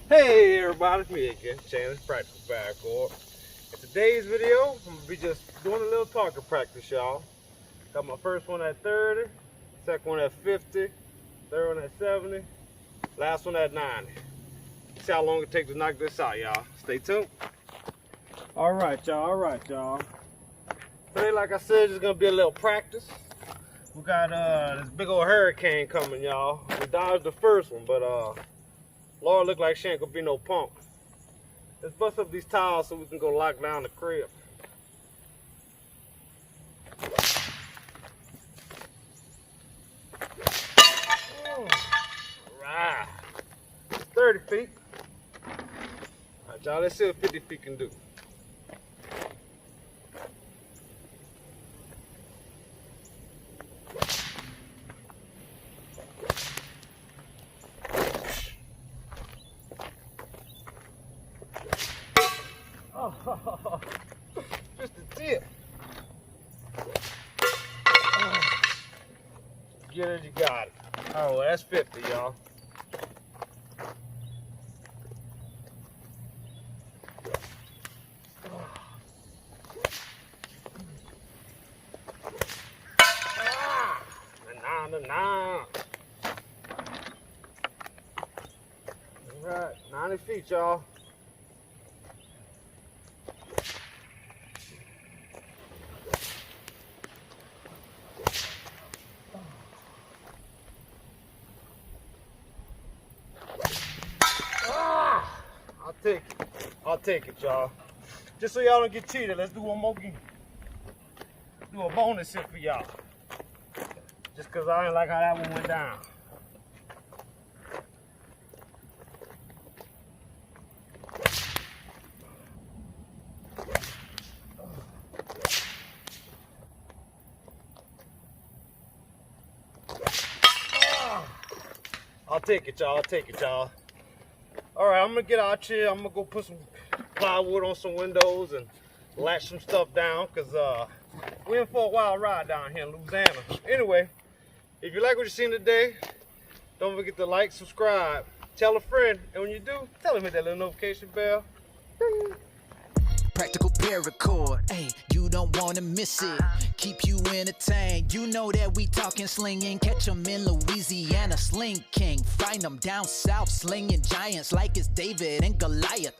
Hey everybody, it's me again, Channel's Practical Paracord. In today's video, I'm going to be just doing a little target practice, y'all. Got my first one at 30, second one at 50, third one at 70, last one at 90. See how long it takes to knock this out, y'all. Stay tuned. Alright, y'all. Today, like I said, it's going to be a little practice. We got this big old hurricane coming, y'all. We dodged the first one, but Lord, look like she ain't gonna be no punk. Let's bust up these tiles so we can go lock down the crib. Alright. 30 feet. Alright, y'all, let's see what 50 feet can do. Oh, just a tip. Get it, you got it. Oh, well, that's 50, y'all. Nah. All right, 90 feet, y'all. I'll take it, y'all. Just so y'all don't get cheated, let's do one more game. Do a bonus hit for y'all. Just cause I ain't like how that one went down. I'll take it, y'all. Alright, I'm gonna get out here. I'm gonna go put some plywood on some windows and latch some stuff down, because we're in for a wild ride down here in Louisiana. Anyway, if you like what you've seen today, don't forget to like, subscribe, tell a friend, and when you do, tell them hit that little notification bell. Ding. Practical paracord, hey, you don't wanna miss it. Keep you entertained, you know that we talking slinging. Catch 'em in Louisiana, Sling King. Find 'em down south, slinging giants like it's David and Goliath.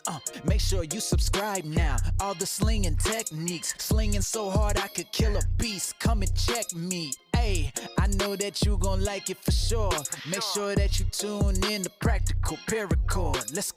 Make sure you subscribe now. All the slinging techniques, slinging so hard I could kill a beast. Come and check me. Hey, I know that you gon' like it for sure. Make sure that you tune in to Practical Paracord. Let's go.